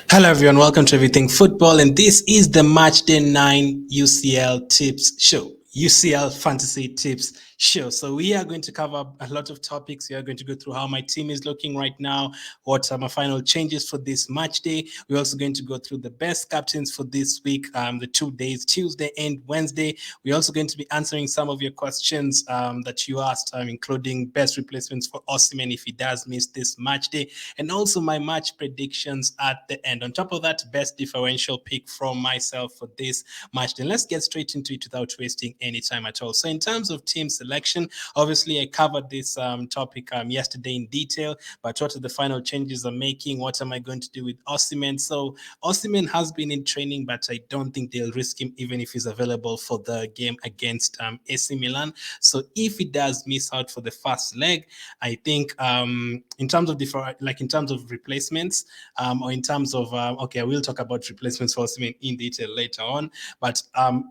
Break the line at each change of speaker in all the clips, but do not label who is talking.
Hello, everyone. Welcome to Everything Football, and this is the Matchday 9 UCL Tips Show. UCL Fantasy Tips Show. So we are going to cover a lot of topics. We are going to go through how my team is looking right now, what are my final changes for this match day. We're also going to go through the best captains for this week, the 2 days, Tuesday and Wednesday. We're also going to be answering some of your questions that you asked, including best replacements for Osimhen if he does miss this match day, and also my match predictions at the end. On top of that, best differential pick from myself for this match. Then let's get straight into it without wasting any time at all. So in terms of team selection, obviously I covered this topic yesterday in detail, but what are the final changes I'm making? What am I going to do with Osimhen? So Osimhen has been in training, but I don't think they'll risk him even if he's available for the game against AC Milan. So if he does miss out for the first leg, I think in terms of in terms of replacements, or in terms of okay, I will talk about replacements for Osimhen in detail later on. But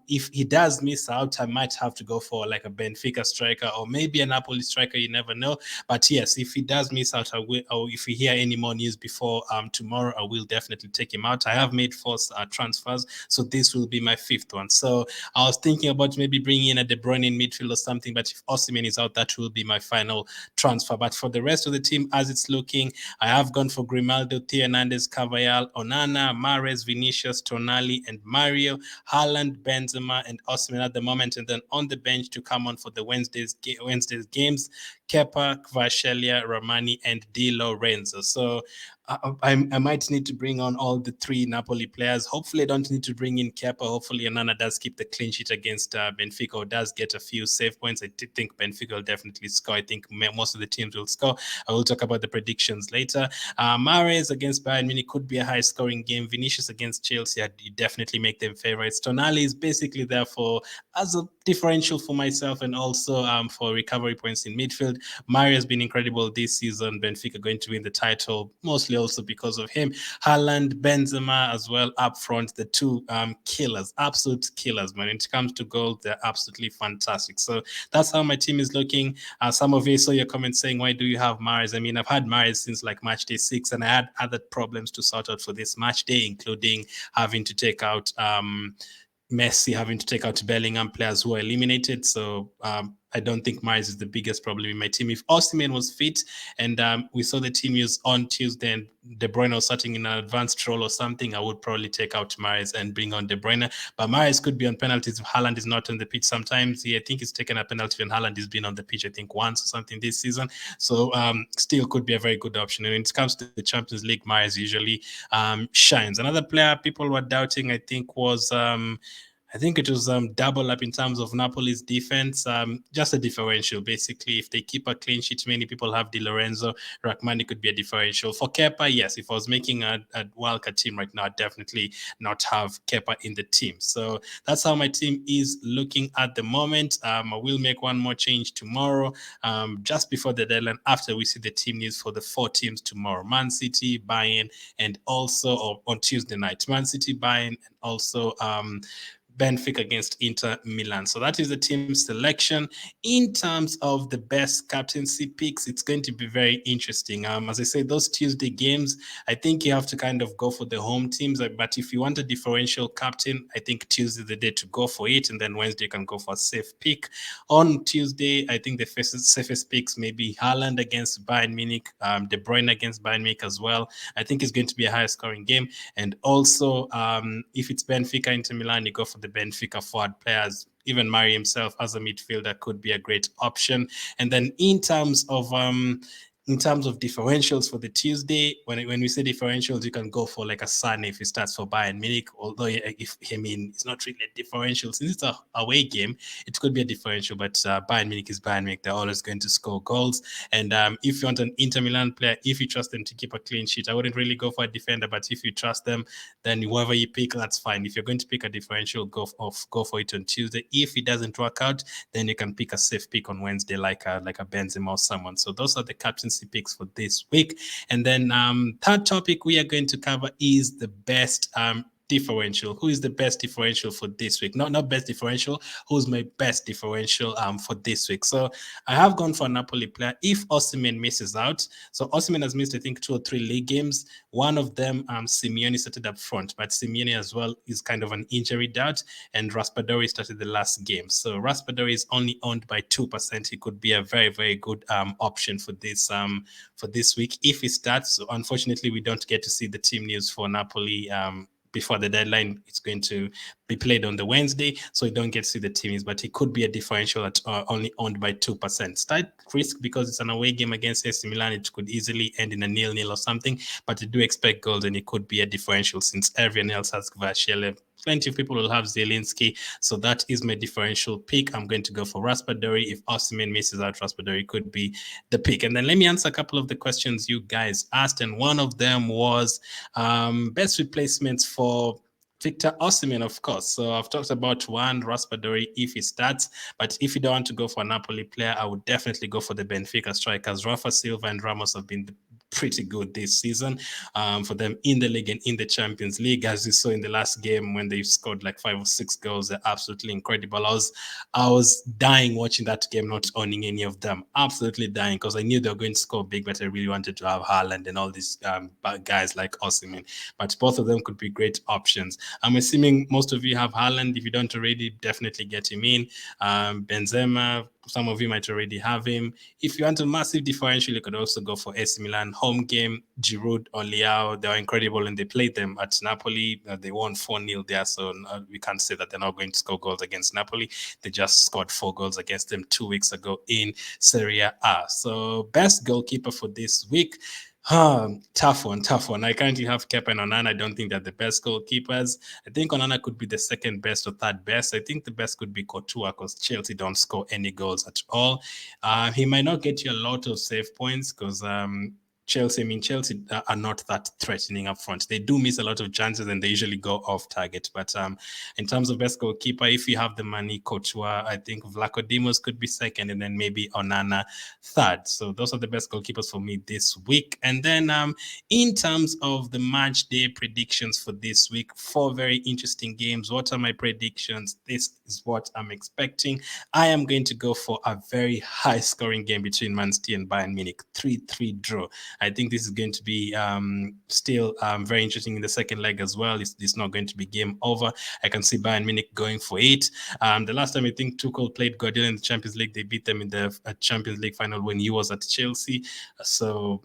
if he does miss out, I might have to go for like a Benfica striker or maybe a Napoli striker. You never know. But yes, if he does miss out, I will. Or if we hear any more news before tomorrow, I will definitely take him out. I have made 4 transfers, so this will be my 5th one. So I was thinking about maybe bringing in a De Bruyne in midfield or something. But if Osimhen is out, that will be my final transfer. But for the rest of the team, as it's looking, I have gone for Grimaldo, Theo Hernandez, Carvajal, Onana, Mahrez, Vinicius, Tonali, and Mario, Haaland, Benzema, and Osimhen at the moment. And then on the bench to come on for the Wednesday's games, Kepa, Kvaratskhelia, Romani, and Di Lorenzo. So I might need to bring on all the 3 Napoli players. Hopefully, I don't need to bring in Kepa. Hopefully, Onana does keep the clean sheet against Benfica, or does get a few save points. I think Benfica will definitely score. I think most of the teams will score. I will talk about the predictions later. Mahrez against Bayern Munich could be a high-scoring game. Vinicius against Chelsea, you definitely make them favorites. Tonali is basically there for as a differential for myself and also for recovery points in midfield. Mario has been incredible this season. Benfica going to win the title, mostly also because of him. Haaland, Benzema as well up front, the 2 killers, absolute killers, man. When it comes to goals, they're absolutely fantastic. So that's how my team is looking. Some of you saw your comments saying, why do you have Mahrez? I mean, I've had Mahrez since like match day 6, and I had other problems to sort out for this match day, including having to take out Messi, having to take out Bellingham, players who are eliminated. So I don't think Mahrez is the biggest problem in my team. If Osimhen was fit and we saw the team use on Tuesday and De Bruyne was starting in an advanced role or something, I would probably take out Mahrez and bring on De Bruyne. But Mahrez could be on penalties if Haaland is not on the pitch. Sometimes I think he's taken a penalty when Haaland has been on the pitch, I think once or something this season. So still could be a very good option. And when it comes to the Champions League, Mahrez usually shines. Another player people were doubting, I think, was I think it was double up in terms of Napoli's defense. Just a differential, basically. If they keep a clean sheet, many people have Di Lorenzo. Rachmani could be a differential. For Kepa, yes, if I was making a wildcard team right now, I'd definitely not have Kepa in the team. So that's how my team is looking at the moment. I will make one more change tomorrow, just before the deadline, after we see the team news for the 4 teams tomorrow. Man City, Bayern, and also on Tuesday night. Man City, Bayern, and also Benfica against Inter Milan. So that is the team selection. In terms of the best captaincy picks, it's going to be very interesting. As I say, those Tuesday games, I think you have to kind of go for the home teams. But if you want a differential captain, I think Tuesday is the day to go for it. And then Wednesday you can go for a safe pick. On Tuesday, I think the safest picks may be Haaland against Bayern Munich, De Bruyne against Bayern Munich as well. I think it's going to be a high scoring game. And also, if it's Benfica, Inter Milan, you go for the Benfica forward players. Even Mari himself as a midfielder could be a great option. And then in terms of differentials for the Tuesday, when we say differentials, you can go for like a Sun if he starts for Bayern Munich. Although it's not really a differential since it's a away game, it could be a differential. But Bayern Munich is Bayern Munich; they're always going to score goals. And if you want an Inter Milan player, if you trust them to keep a clean sheet, I wouldn't really go for a defender. But if you trust them, then whoever you pick, that's fine. If you're going to pick a differential, go for it on Tuesday. If it doesn't work out, then you can pick a safe pick on Wednesday, like a Benzema or someone. So those are the captaincy picks for this week. And then third topic we are going to cover is the best differential. Who is the best differential for this week? Not best differential. Who's my best differential for this week? So I have gone for a Napoli player. If Osimhen misses out, so Osimhen has missed I think 2 or 3 league games. One of them, Simeone started up front, but Simeone as well is kind of an injury doubt, and Raspadori started the last game. So Raspadori is only owned by 2%. He could be a very, very good option for this week if he starts. So unfortunately, we don't get to see the team news for Napoli before the deadline. It's going to be played on the Wednesday, so you don't get to see the teams, but it could be a differential at only owned by 2%. Slight risk because it's an away game against AC Milan. It could easily end in a 0-0 or something, but I do expect goals, and it could be a differential since everyone else has Kvaratskhelia. Plenty of people will have Zielinski, so that is my differential pick. I'm going to go for Raspadori. If Osimhen misses out, Raspadori could be the pick. And then let me answer a couple of the questions you guys asked, and one of them was best replacements for Victor Osimhen, of course. So I've talked about one, Raspadori, if he starts. But if you don't want to go for a Napoli player, I would definitely go for the Benfica strikers. Rafa Silva and Ramos have been pretty good this season for them in the league and in the Champions League. As you saw in the last game when they scored like 5 or 6 goals, they're absolutely incredible. I was dying watching that game, not owning any of them. Absolutely dying because I knew they were going to score big, but I really wanted to have Haaland and all these guys like Osimhen. But both of them could be great options. I'm assuming most of you have Haaland. If you don't already, definitely get him in. Benzema, some of you might already have him. If you want a massive differential, you could also go for AC Milan home game. Giroud or Leao, they were incredible and they played them at Napoli. They won 4-0 there, so we can't say that they're not going to score goals against Napoli. They just scored 4 goals against them 2 weeks ago in Serie A. So best goalkeeper for this week. Tough one. I currently have Kepa and Onana. I don't think they're the best goalkeepers. I think Onana could be the second best or third best. I think the best could be Courtois because Chelsea don't score any goals at all. He might not get you a lot of save points because Chelsea are not that threatening up front. They do miss a lot of chances and they usually go off target. But in terms of best goalkeeper, if you have the money, Courtois, I think Vlaco Dimos could be second and then maybe Onana third. So those are the best goalkeepers for me this week. And then in terms of the match day predictions for this week, 4 very interesting games. What are my predictions? This is what I'm expecting. I am going to go for a very high scoring game between Man City and Bayern Munich, 3-3 draw. I think this is going to be still very interesting in the second leg as well. It's not going to be game over. I can see Bayern Munich going for it. The last time I think Tuchel played Guardiola in the Champions League, they beat them in the Champions League final when he was at Chelsea. So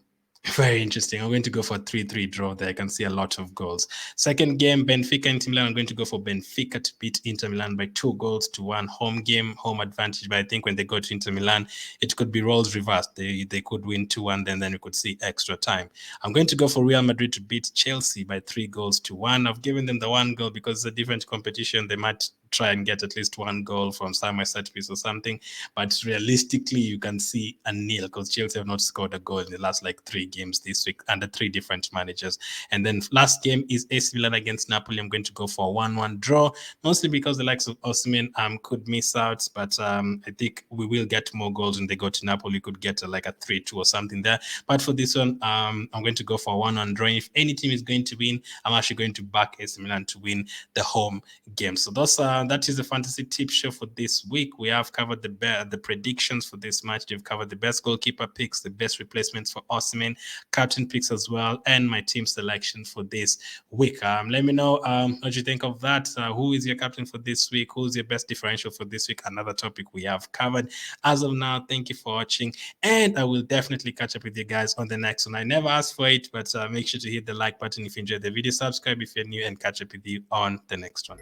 very interesting. I'm going to go for a 3-3 draw there. I can see a lot of goals. Second game, Benfica and Inter Milan. I'm going to go for Benfica to beat Inter Milan by 2-1. Home game, home advantage. But I think when they go to Inter Milan, it could be roles reversed. They could win 2-1, then we could see extra time. I'm going to go for Real Madrid to beat Chelsea by 3-1. I've given them the 1 goal because it's a different competition. They might try and get at least 1 goal from somewhere set piece or something. But realistically, you can see a nil because Chelsea have not scored a goal in the last like 3 games this week under 3 different managers. And then last game is AC Milan against Napoli. I'm going to go for a 1-1 draw, mostly because the likes of Osimhen could miss out. But I think we will get more goals when they go to Napoli. Could get like a 3-2 or something there. But for this one, I'm going to go for a 1-1 draw. If any team is going to win, I'm actually going to back AC Milan to win the home game. So that is the fantasy tip show for this week. We have covered the predictions for this match. We've covered the best goalkeeper picks, the best replacements for Osimhen, captain picks as well, and my team selection for this week. Let me know what you think of that. Who is your captain for this week? Who's your best differential for this week? Another topic we have covered. As of now, thank you for watching, and I will definitely catch up with you guys on the next one. I never asked for it, but make sure to hit the like button if you enjoyed the video, subscribe if you're new, and catch up with you on the next one.